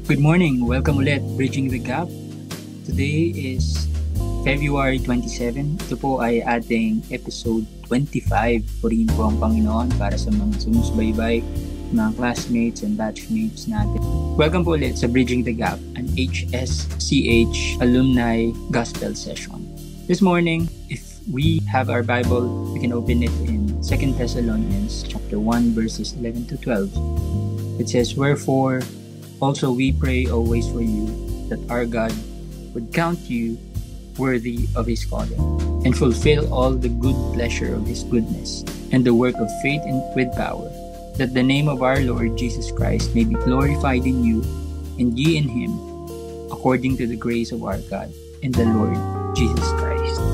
Good morning! Welcome ulit, Bridging the Gap. Today is February 27. Ito po ay ating episode 25. Purihin po ang Panginoon para sa mga sumusubaybay, mga classmates and batchmates natin. Welcome po ulit sa Bridging the Gap, an HSCH alumni gospel session. This morning, if we have our Bible, we can open it in 2 Thessalonians chapter 1 verses 11 to 12. It says, "Wherefore also we pray always for you, that our God would count you worthy of His calling, and fulfill all the good pleasure of His goodness, and the work of faith with power, that the name of our Lord Jesus Christ may be glorified in you, and ye in Him, according to the grace of our God and the Lord Jesus Christ."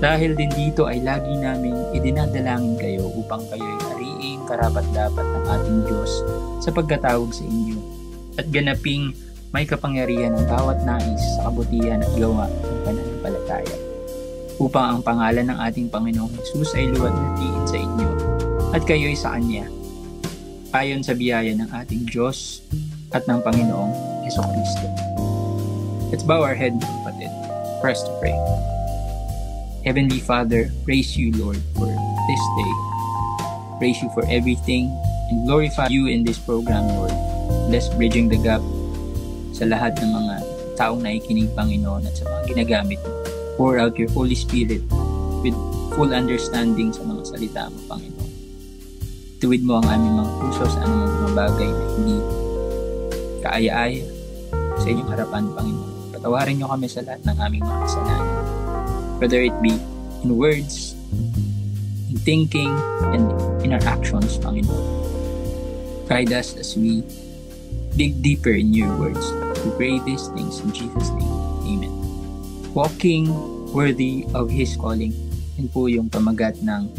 Dahil din dito ay lagi naming idinadalangin kayo upang kayo'y hariing karapat-dapat ng ating Diyos sa pagkatawag sa inyo, at ganaping may kapangyarihan ng bawat nais sa kabutihan at gawa ng pananampalataya, upang ang pangalan ng ating Panginoong Hesus ay luwalhatiin sa inyo at kayo'y sa Kanya, ayon sa biyaya ng ating Diyos at ng Panginoong Hesukristo. Let's bow our head, kapatid, for us to pray. Heavenly Father, praise you, Lord, for this day. Praise you for everything and glorify you in this program, Lord. Bless Bridging the Gap sa lahat ng mga taong naikinig, Panginoon, at sa mga ginagamit mo. Pour out your Holy Spirit with full understanding sa mga salita mo, Panginoon. Tuwid mo ang aming mga puso sa anumang mga bagay na hindi kaaya-aya sa inyong harapan, Panginoon. Patawarin niyo kami sa lahat ng aming mga kasalanan, whether it be in words, in thinking, and in our actions, Panginoon. Guide us as we dig deeper in your words. We pray these things in Jesus' name. Amen. Walking worthy of His calling. Yun po yung pamagat ng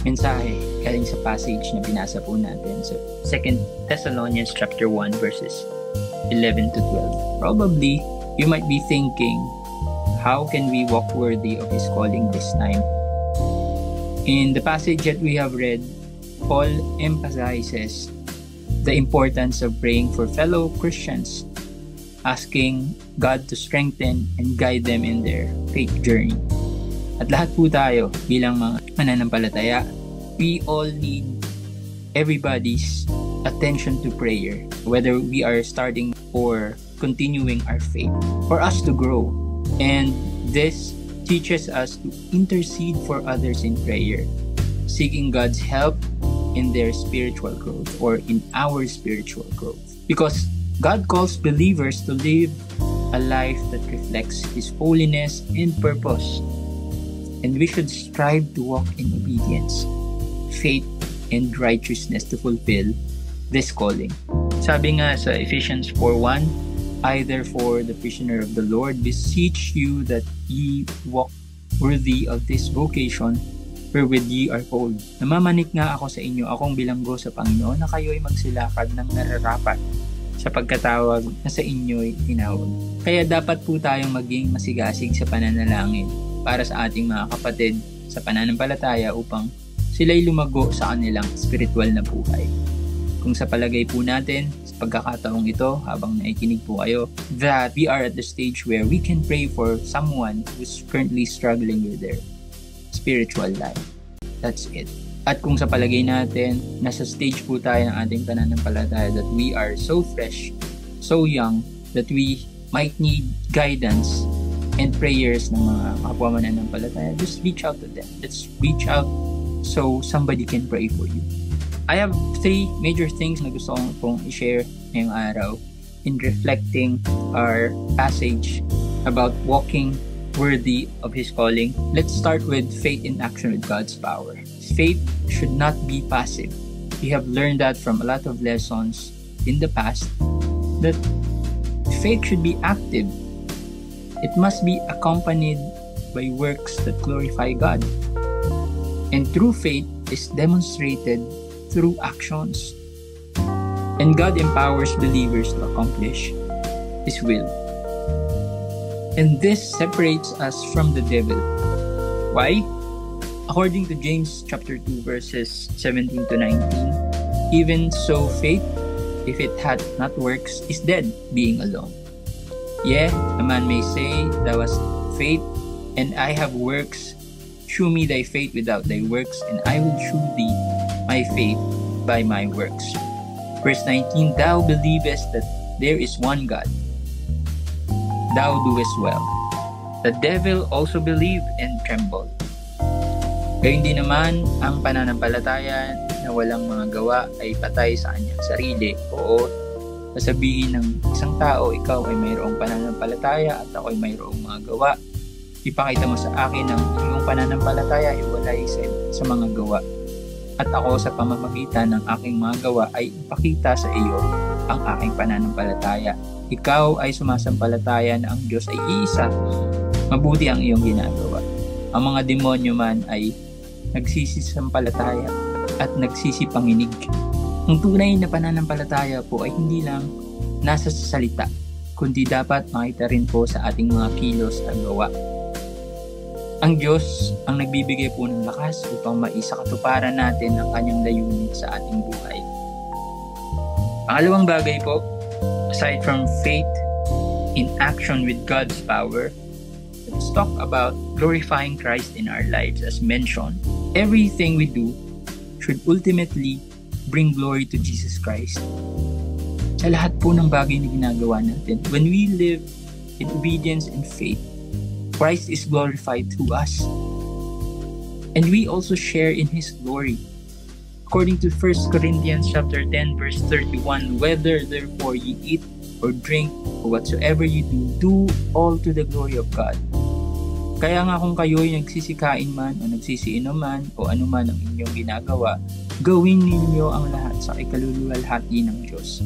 mensahe galing sa passage na binasa po natin sa 2 Thessalonians chapter 1 verses 11 to 12. Probably, you might be thinking, how can we walk worthy of His calling this time? In the passage that we have read, Paul emphasizes the importance of praying for fellow Christians, asking God to strengthen and guide them in their faith journey. At lahat po tayo bilang mga mananampalataya, we all need everybody's attention to prayer, whether we are starting or continuing our faith, for us to grow. And this teaches us to intercede for others in prayer, seeking God's help in their spiritual growth or in our spiritual growth. Because God calls believers to live a life that reflects His holiness and purpose. And we should strive to walk in obedience, faith, and righteousness to fulfill this calling. Sabi nga sa Ephesians 4:1, "I therefore, the prisoner of the Lord, beseech you that ye walk worthy of this vocation wherewith ye are called." Namamanik nga ako sa inyo, akong bilanggo sa Panginoon, na kayo'y magsilakad ng nararapat sa pagkatawag na sa inyo'y tinawag. Kaya dapat po tayong maging masigasig sa pananalangin para sa ating mga kapatid sa pananampalataya upang sila'y lumago sa kanilang spiritual na buhay. Kung sa palagay po natin, pagkakataong ito, habang naikinig po kayo, that we are at the stage where we can pray for someone who's currently struggling with their spiritual life. That's it. At kung sa palagay natin, nasa stage po tayo ng ating pananampalataya that we are so fresh, so young, that we might need guidance and prayers ng mga kapwa mananampalataya, just reach out to them. Let's reach out so somebody can pray for you. I have 3 major things na gusto kong i-share ngayong araw in reflecting our passage about walking worthy of His calling. Let's start with faith in action with God's power. Faith should not be passive. We have learned that from a lot of lessons in the past, that faith should be active. It must be accompanied by works that glorify God. And true faith is demonstrated through actions. And God empowers believers to accomplish His will. And this separates us from the devil. Why? According to James chapter 2 verses 17 to 19, even so faith if it hath not works, is dead, being alone. Yea, a man may say, Thou hast faith, and I have works. Shew me thy faith without thy works, and I will shew thee my faith by my works. Verse 19, Thou believest that there is one God. Thou doest well. The devil also believed and trembled. Gayun din naman, ang pananampalataya na walang mga gawa ay patay sa kanyang sarili. Oo, sasabihin ng isang tao, ikaw ay mayroong pananampalataya at ako ay mayroong mga gawa. Ipakita mo sa akin ang iyong pananampalataya ay walay sa mga gawa. At ako sa pamamagitan ng aking mga gawa ay ipakita sa iyo ang aking pananampalataya. Ikaw ay sumasampalataya na ang Diyos ay iisa. Mabuti ang iyong ginagawa. Ang mga demonyo man ay nagsisisampalataya at nagsisipanginig. Ang tunay na pananampalataya po ay hindi lang nasa salita, kundi dapat makita rin po sa ating mga kilos at gawa. Ang Diyos ang nagbibigay po ng lakas upang maisakatuparan natin ang kanyang layunin sa ating buhay. Pangalawang bagay po, aside from faith in action with God's power, let's talk about glorifying Christ in our lives. As mentioned, everything we do should ultimately bring glory to Jesus Christ. Sa lahat po ng bagay na ginagawa natin, when we live in obedience and faith, Christ is glorified through us. And we also share in His glory. According to 1 Corinthians chapter 10 verse 31, Whether therefore ye eat or drink or whatsoever you do all to the glory of God. Kaya nga kung kayo'y nagsisikain man o nagsisiinom man o anuman ang inyong ginagawa, gawin ninyo ang lahat sa ikaluluwalhati ng Diyos.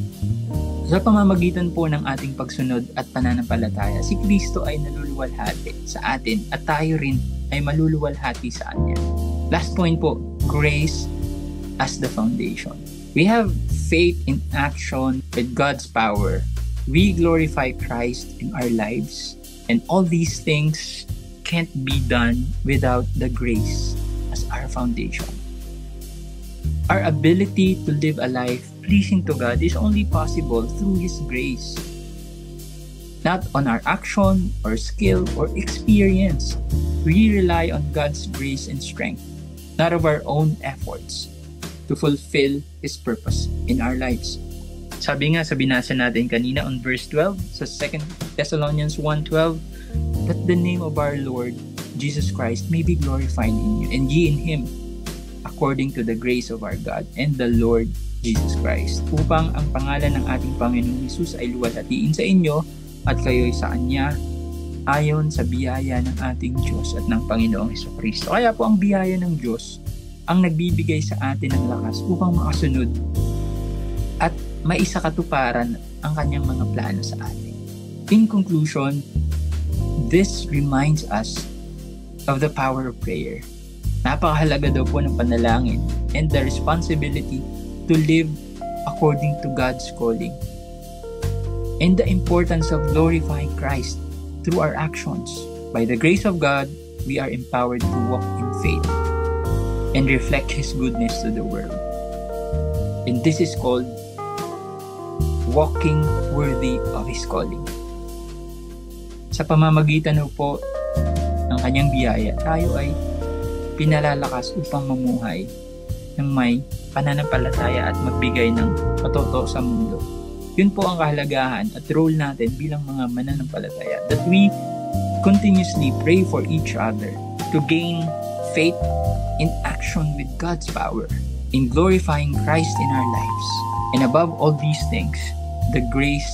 Sa pamamagitan po ng ating pagsunod at pananampalataya, si Kristo ay naluluwalhati sa atin at tayo rin ay maluluwalhati sa Kanya. Last point po, grace as the foundation. We have faith in action with God's power. We glorify Christ in our lives, and all these things can't be done without the grace as our foundation. Our ability to live a life pleasing to God is only possible through His grace. Not on our action or skill or experience. We rely on God's grace and strength, not of our own efforts, to fulfill His purpose in our lives. Sabi nga sa binasa natin kanina on verse 12 sa 2 Thessalonians 1:12, that the name of our Lord Jesus Christ may be glorified in you, and ye in Him, according to the grace of our God and the Lord Jesus Christ, upang ang pangalan ng ating Panginoong Hesus ay luwalhatiin sa inyo at kayo'y sa Kanya ayon sa biyaya ng ating Diyos at ng Panginoong Hesukristo. Kaya po ang biyaya ng Diyos ang nagbibigay sa atin ng lakas upang makasunod at maisakatuparan ang Kanyang mga plano sa atin. In conclusion, this reminds us of the power of prayer. Napakahalaga daw po ng panalangin and the responsibility to live according to God's calling, and the importance of glorifying Christ through our actions. By the grace of God, we are empowered to walk in faith and reflect His goodness to the world. And this is called walking worthy of His calling. Sa pamamagitan po ng Kanyang biyaya, tayo ay pinalalakas upang mamuhay ng may pananampalataya at magbigay ng patoto sa mundo. Yun po ang kahalagahan at role natin bilang mga mananampalataya, that we continuously pray for each other to gain faith in action with God's power, in glorifying Christ in our lives. And above all these things, the grace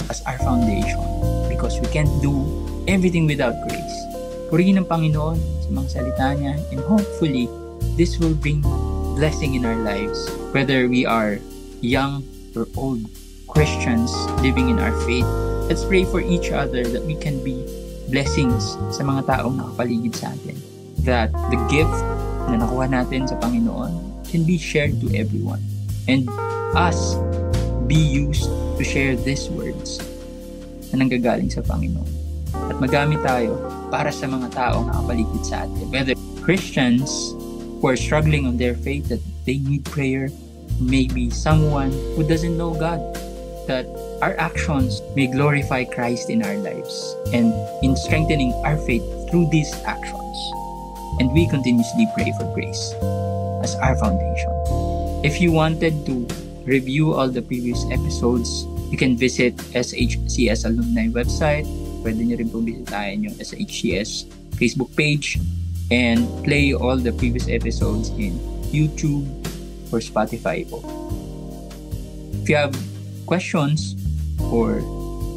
as our foundation, because we can't do everything without grace. Purihin ang Panginoon sa mga salita niya, and hopefully this will bring blessing in our lives, whether we are young or old Christians living in our faith. Let's pray for each other that we can be blessings sa mga taong nakapaligid sa atin, that the gift na nakuha natin sa Panginoon can be shared to everyone, and us be used to share these words na nanggagaling sa Panginoon, at magamit tayo para sa mga taong nakapaligid sa atin, whether Christians who are struggling on their faith, that they need prayer, maybe someone who doesn't know God, that our actions may glorify Christ in our lives and in strengthening our faith through these actions. And we continuously pray for grace as our foundation. If you wanted to review all the previous episodes, you can visit SHCS Alumni website. Pwede nyo rin po bisitahin yung SHCS Facebook page and play all the previous episodes in YouTube or Spotify po. If you have questions or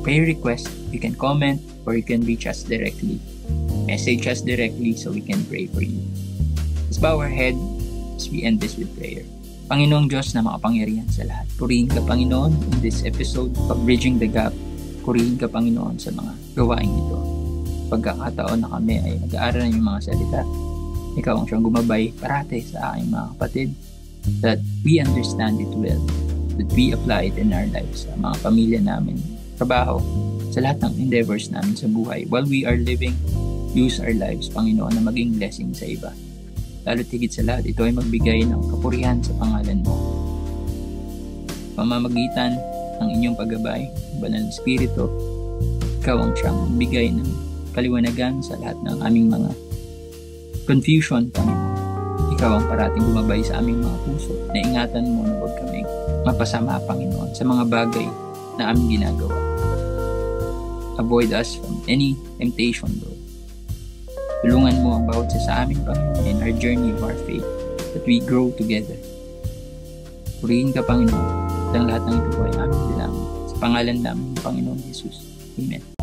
prayer requests, you can comment or you can reach us directly. Message us directly so we can pray for you. Let's bow our head as we end this with prayer. Panginoong Diyos na makapangyarihan sa lahat, purihin ka, Panginoon, in this episode of Bridging the Gap. Purihin ka, Panginoon, sa mga gawain ito. Pagkakataon na kami ay nag-aaral ng mga salita, ikaw ang siyang gumabay parate sa aking mga kapatid, that we understand it well, that we apply it in our lives, sa mga pamilya namin, trabaho, sa lahat ng endeavors namin sa buhay. While we are living, use our lives, Panginoon, na maging blessing sa iba. Lalo't higit sa lahat, ito ay magbigay ng kapurihan sa pangalan mo. Pamamagitan ng inyong paggabay, Banal na Espiritu, ikaw ang siyang magbigay ng kaliwanagan sa lahat ng aming mga confusion, Panginoon. Ikaw ang parating gumabay sa aming mga puso, na ingatan mo na huwag kaming mapasama, Panginoon, sa mga bagay na aming ginagawa. Avoid us from any temptation, Lord. Tulungan mo ang bawat sa amin, Panginoon, in our journey of our faith, that we grow together. Purihin ka, Panginoon, at ang lahat ng ito po ay aming bilangin. Sa pangalan namin, Panginoon Jesus. Amen.